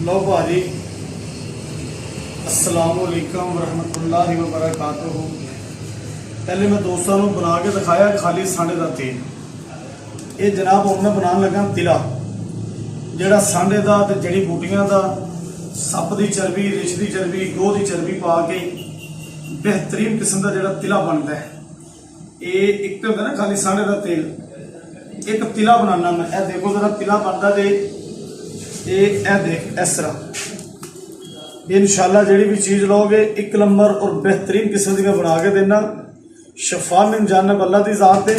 लो भाजी अस्सलामुअलैकुम वरहमतुल्लाहि वबरकातुहू। पहले मैं दोस्तों को बना के दिखाया खाली सांडे का तेल। ये जनाब हूँ मैं बनाने लगा तिला जोड़ा सांडे का तो जड़ी बूटियां का सप की चर्बी, रिछ की चर्बी, गोह की चर्बी पा के बेहतरीन किस्म का जोड़ा तिला बनता है। ये एक तो होता ना खाली सांडे का तेल, एक तिला बनाना मैं। ए देखो जरा तिला बनता तो ये देख इस तरह। इंशाल्लाह जी भी चीज़ लोगे एक नंबर और बेहतरीन किस्म की मैं बना के देना। शफा मिन जानब अल्लाह की ज़ात है।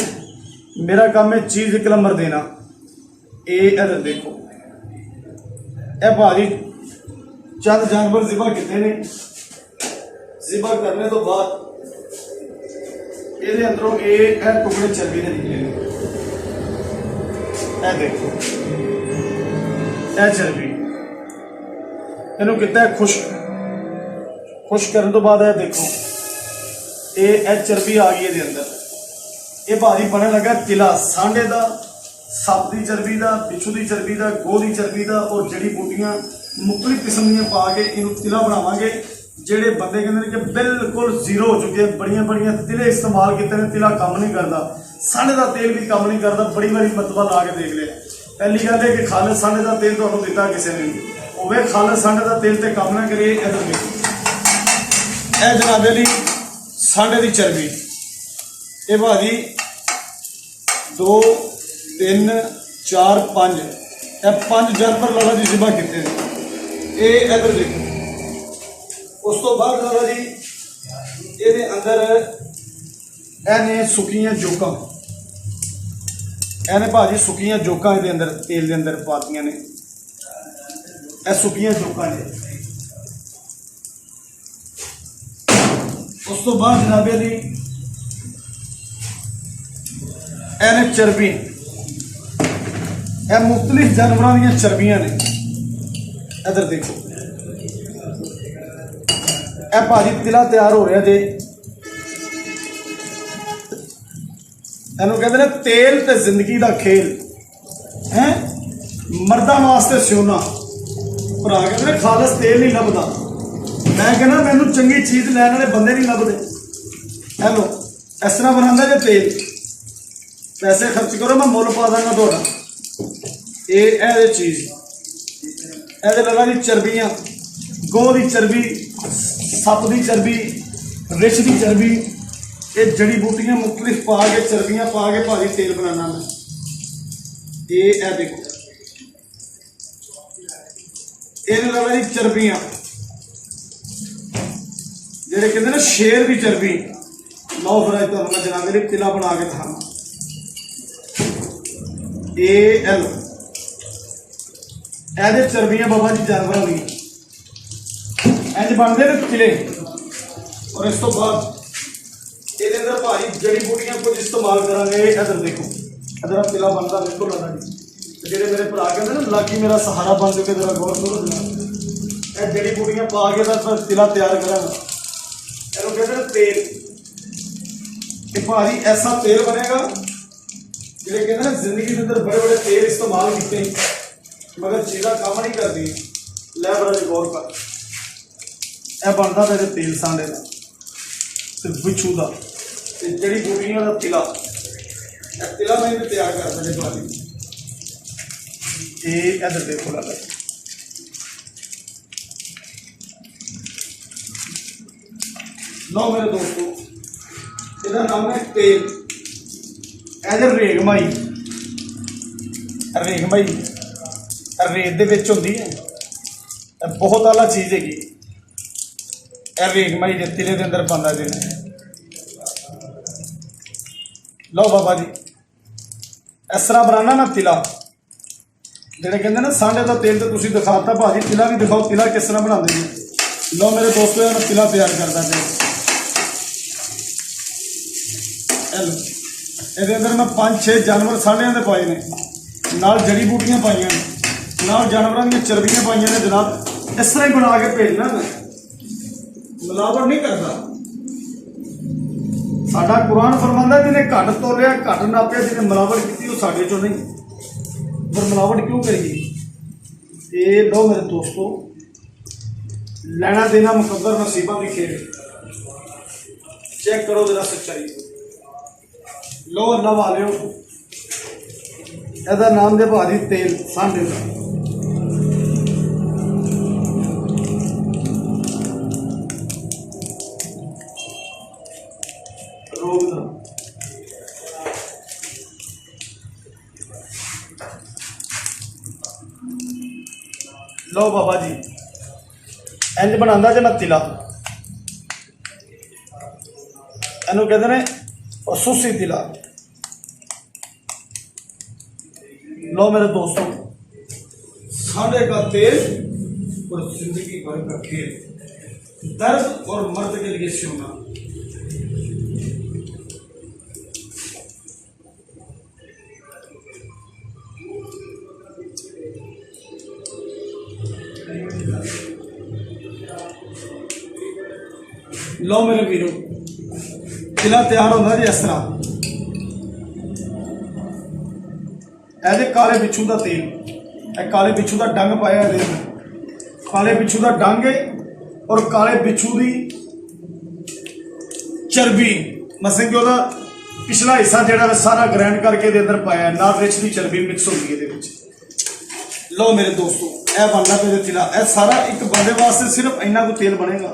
मेरा काम है चीज़ एक नंबर देना। ये इधर देखो ए भाजी चंद जानवर ज़िबा कितने ने। ज़िबा करने तो बाद ये अंदरों ये टुकड़े चर्बी के निकले। ए देखो ए चर्बी इनू कितना खुश करने तो बाद है देखो ये चर्बी आ गई है अंदर। ये भारी बनने लगा तिला सांडे का, सप की चर्बी का, पिछू की चर्बी का, गोह की चर्बी का और जड़ी बूटियां मुख्तलिफ किस्म दी पा के इनू तिला बनावांगे। जेडे बंदे कहते हैं कि बिल्कुल जीरो हो चुके हैं, बड़िया बड़िया तिले इस्तेमाल किए, तिला काम नहीं करता, सांडे का तेल भी काम नहीं करता, बड़ी बारी मतबा ला के देख लिया। पहली गल है कि खालिद सांडे का तेल तुहानू दिता किसी ने नहीं, वे खालिद सांडे का तेल तो काम ना करे। इधर देखो ए जनाबे ली सांडे की चर्बी। ये भाजी 2 3 4 5 5 जानवर लाला जी ज़िबा किते हैं। ये इधर देखो। उस तो बाद लाला जी ये अंदर एने सुखियां जोकां, एने भाजी सुखियां जोकां ये अंदर तेल के अंदर पातियां ने। ए सुखियां जोकां ने। उस तो बाद जनाबे दी एने चर्बी, ए मुख्तलिफ जानवरों दी चर्बियां ने। इधर देखो ए भाजी तिला तैयार हो रहा जे। इनू कहते हैं तेल ते जिंदगी का खेल है, मर्दा वास्ते सोना। भरा कहते हैं खालस तेल नहीं लभदा। मैं कहना मैनू चंगी चीज़ लैन वाले बंदे नहीं लभदे। हेलो इस तरह बनाता जे तेल, पैसे खर्च करो मैं मुल पा देंगा थोड़ा। ये चीज़ ए लगा जी चर्बियाँ, गोह की चर्बी, सप की चर्बी, रिछ की चर्बी, ये जड़ी बूटियां मुख्तलिफ पा के चर्बियां पा के भाजी तेल बनाना मैं। ये देखो ये लगा जी चर्बियां जेडे कहते ना शेर की चर्बी। लो फिर अज तुहानू मैं जनाबे ली तिला बना के दिखाना। ये चर्बियां बाबा जी जानवरों की इंज बनते हैं तिले। और इस तो बाद ये अंदर भारी जड़ी बूटियां कुछ इस्तेमाल करेंगे। इधर देखो इधर तिला बनता देखो लाला जी। जेडे मेरे भरा कहते ना लागी मेरा सहारा बन चुके, जरा गौर करो। ये जड़ी बूटियां पा के तिला तैयार करा, इन्हों कहते हैं तेल। ये भारी ऐसा तेल बनेगा जेडे कहते ना जिंदगी के अंदर बड़े बड़े तेल इस्तेमाल किए मगर चीज़ा काम नहीं करती। लै बड़ा जी गौर कर, यह बनता मेरे तेल सांडे का ते बिछू का जड़ी बूटियां का तिला। तिला मैं भी तैयार कर सकते भाजी। ये इधर देखो लगा लो मेरे दोस्तों, इसका नाम है तेल। इधर रेगमाई, रेगमाई रेत दे विच हुंदी है, बहुत आला चीज़ हैगी। रेगमाई जे तिले के अंदर पांदा जी। लो बाबा जी इस तरह बनाना ना तिला। जेडे कहते ना सांडे का तेल तो तुम दिखाता भाजी, तिला भी दिखाओ तिला किस तरह बनाते जी। लो मेरे दोस्तों मैं तिला तैयार करता पे। हेलो ये अंदर मैं 5-6 जानवर सांडिया के पाए ने, नाल जड़ी बूटियां पाइया ने, नाल जानवरों दी चर्बियां पाइया ने। जनाब इस तरह ही बना के भेजना मैं, मिलावट नहीं करता। साडा कुरान फरमांदा जिन्हें घट तोलिया घट नापिया, जिन्हें मिलावट की साडे चो नहीं। पर मिलावट क्यों करिए? ये लो मेरे दोस्तों, लेना देना मुकद्दर नसीबा की खेल। चेक करो जरा सच्चाई। लो अल्लाह वाले ਇਹਦਾ नाम दे भाजी तेल सांडे का। रोग दा लो बाबा जी इंज बनांदा जे तिला, इनू कहते ने सुसी तिला। लो मेरे दोस्तों, सांडे का तेल और जिंदगी भर का खेल, दर्द और मर्द के लिए सोना। लो मेरे वीरो, तिला तैयार होता जी इस तरह। ਇਹਦੇ ਕਾਲੇ ਬਿੱਛੂ ਦਾ ਤੇਲ, ਇਹ ਕਾਲੇ ਬਿੱਛੂ ਦਾ ਡੰਗ ਪਾਇਆ ਇਹਦੇ ਵਿੱਚ, ਕਾਲੇ ਬਿੱਛੂ ਦਾ ਡੰਗ ਹੈ ਔਰ ਕਾਲੇ ਬਿੱਛੂ ਦੀ ਚਰਬੀ, ਮਸਲ ਕਿ ਉਹਦਾ ਪਿਛਲਾ ਹਿੱਸਾ ਜਿਹੜਾ ਸਾਰਾ ਗ੍ਰਾਈਂਡ ਕਰਕੇ ਇਹਦੇ ਅੰਦਰ ਪਾਇਆ, ਨਾਲ ਰਿਚ ਦੀ ਚਰਬੀ ਮਿਕਸ ਹੁੰਦੀ ਹੈ ਇਹਦੇ ਵਿੱਚ। ਲਓ ਮੇਰੇ ਦੋਸਤੋ, ਇਹ ਬਣਦਾ ਪਿਆ ਤਿਲਾ। ਇਹ ਸਾਰਾ ਇੱਕ ਬੰਦੇ ਵਾਸਤੇ ਸਿਰਫ ਇੰਨਾ ਕੁ ਤੇਲ ਬਣੇਗਾ।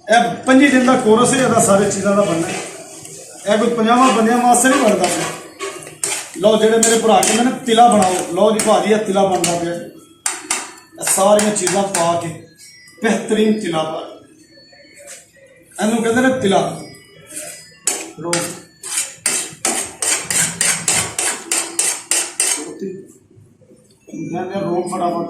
ਇਹ 25 ਦਿਨ ਦਾ ਕੋਰਸ ਹੈ ਇਹਦਾ, ਸਾਰੇ ਚੀਜ਼ਾਂ ਦਾ ਬਣਨਾ। ਇਹ ਕੋਈ 50 ਬੰਦਿਆਂ ਵਾਸਤੇ ਨਹੀਂ ਬਣਦਾ ਪਿਆ। लो जेडे मेरे भरा कहते हैं तिला बनाओ, लो जी भाजी तिला बनता पे सारिया चीज़ा पा के बेहतरीन तिला पा, इनू कहते हैं तिला। रोग रोग फटाफट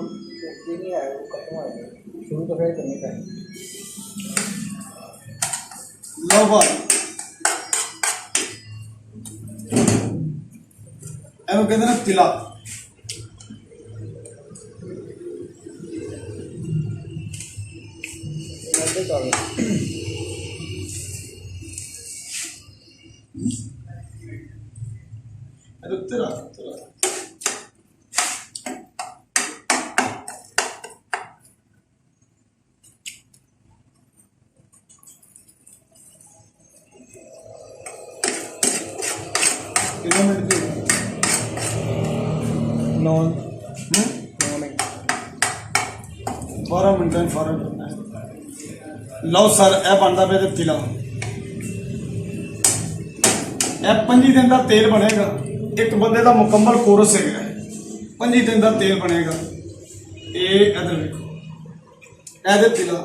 लो भाई, ਇਹਨੂੰ ਕਹਿੰਦੇ ਨੇ ਤਿਲਾ। ਇਹਦੇ ਉੱਤੇ ਰੱਖ ਕਿੰਨੇ ਮਿੰਟ ਦੀ 12 ਮਿੰਟਾਂ ਫਰਕ ਹੁੰਦਾ ਹੈ। ਲਓ ਸਰ, ਇਹ ਬਣਦਾ ਪਿਆ ਤੇ ਤਿਲਾ। ਇਹ 25 ਦਿਨ ਦਾ ਤੇਲ ਬਣੇਗਾ। ਇੱਕ ਬੰਦੇ ਦਾ ਮੁਕੰਮਲ ਕੋਰਸ ਹੈਗਾ, 25 ਦਿਨ ਦਾ ਤੇਲ ਬਣੇਗਾ। ਇਹ ਇਧਰ ਦੇਖੋ, ਇਹਦੇ ਤਿਲਾ,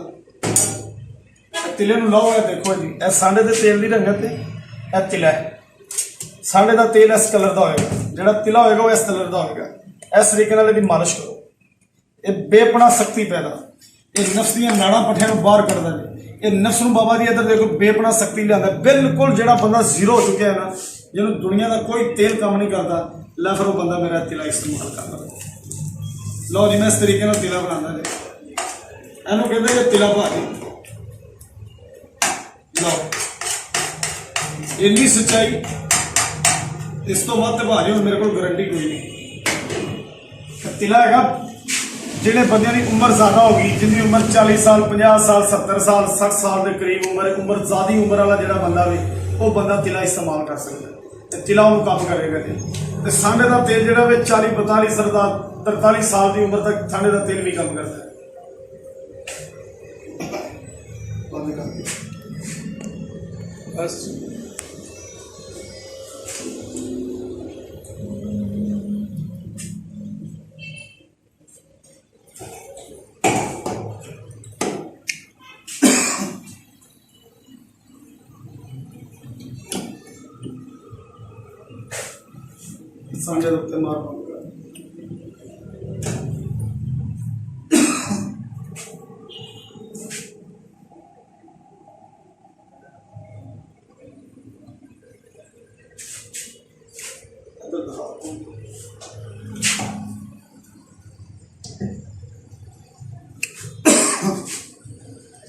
ਤਿਲੇ ਨੂੰ ਲਾਓ। ਇਹ ਦੇਖੋ ਜੀ, ਇਹ ਸਾਂਡੇ ਦੇ ਤੇਲ ਦੀ ਰੰਗਤ ਹੈ, ਇਹ ਤਿਲਾ ਹੈ। ਸਾਂਡੇ ਦਾ ਤੇਲ ਇਸ ਕਲਰ ਦਾ ਹੋਏਗਾ, ਜਿਹੜਾ ਤਿਲਾ ਹੋਏਗਾ ਉਹ ਇਸ ਕਲਰ ਦਾ ਹੋਏਗਾ। इस तरीके ਇਹਦੀ मालिश करो। ये बेपना शक्ति पैदा, ये नफ्स दी नाड़ा पट्ठियां बाहर करता है। ये नफ्स नूं बाबा जी इधर देखो बेपना शक्ति लिया, बिल्कुल जो बंदा जीरो हो चुका है ना, जिन्होंने दुनिया का कोई तेल काम नहीं करता, ला फिर वो बंदा मेरा तिला इस्तेमाल करता। लो जी, मैं इस तरीके तिला बनाना जी, इनू कहते तिला भाजी। लो इन्नी सच्चाई, इस तो वध भाजी मेरे को गारंटी कोई नहीं। तिला है जिन्हें बंद की उम्र ज्यादा होगी, जिनकी उम्र 40 साल 50 साल 70 साल 60 साल के करीब उम्र ज्यादा उम्र वाला जो बंदा भी वो बंदा तिला इस्तेमाल कर सकता है। तिला वो काम करेगा जी। तो सांडे का तेल जो 40 42 43 साल की उम्र तक सांडे का तेल भी काम करता है। बस सांडे उत्ते मार पाऊंगा।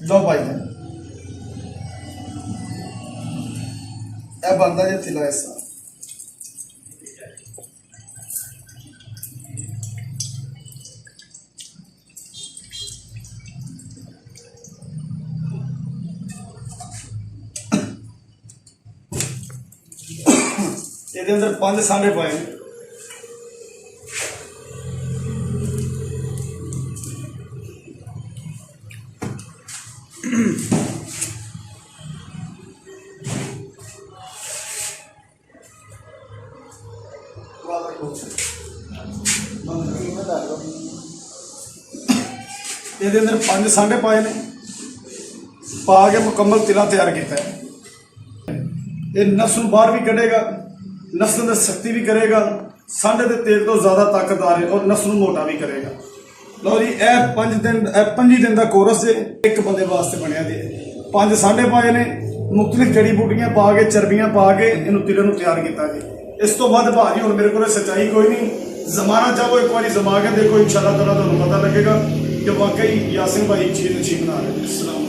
लो भाई यह बनता जो तिला ऐसा ਇਹਦੇ ਅੰਦਰ 5 ਸਾਂਢੇ ਪਾਏ ਨੇ। ਇਹਦੇ ਅੰਦਰ 5 ਸਾਂਢੇ ਪਾਏ ਨੇ, ਪਾ ਕੇ ਮੁਕੰਮਲ ਤਿਲਾ ਤਿਆਰ ਕੀਤਾ ਹੈ। ਇਹ ਨਸ ਨੂੰ ਬਾਹਰ ਵੀ ਕੱਢੇਗਾ, ਨਸ ਦੇ ਅੰਦਰ ਸ਼ਕਤੀ ਵੀ ਕਰੇਗਾ, ਸਾਂਢੇ ਦੇ ਤੇਲ ਤੋਂ ਜ਼ਿਆਦਾ ਤਾਕਤਦਾਰ ਹੈ ਔਰ ਨਸ ਨੂੰ ਮੋਟਾ ਵੀ ਕਰੇਗਾ। ਲਓ ਜੀ, ਇਹ 5 ਦਿਨ ਦਾ ਕੋਰਸ ਜੇ ਇੱਕ ਬੰਦੇ ਵਾਸਤੇ ਬਣਿਆ ਜੇ। 5 ਸਾਂਢੇ ਪਾਏ ਨੇ, ਮੁਖਤਲਿਫ ਜੜੀ ਬੂਟੀਆਂ ਪਾ ਕੇ, ਚਰਬੀਆਂ ਪਾ ਕੇ ਇਹਨੂੰ ਤਿਲੇ ਨੂੰ ਤਿਆਰ ਕੀਤਾ ਜੀ। ਇਸ ਤੋਂ ਵੱਧ ਭਾਜੀ ਹੁਣ ਮੇਰੇ ਕੋਲ ਸੱਚਾਈ ਕੋਈ ਨਹੀਂ। ਜ਼ਮਾਨਾ ਚਾਹੋ ਇੱਕ ਵਾਰੀ ਜ਼ਮਾ ਕੇ ਦੇਖੋ, ਇਨਸ਼ਾਅੱਲਾ ਤਾਲਾ ਤੁਹਾਨੂੰ ਪਤਾ ਲੱਗੇਗਾ ਕਿ ਵਾਕਈ ਯਾਸਿਨ ਭਾਈ ਚੀਜ਼ ਅੱਛੀ ਬਣਾ ਰਹੇ ਨੇ।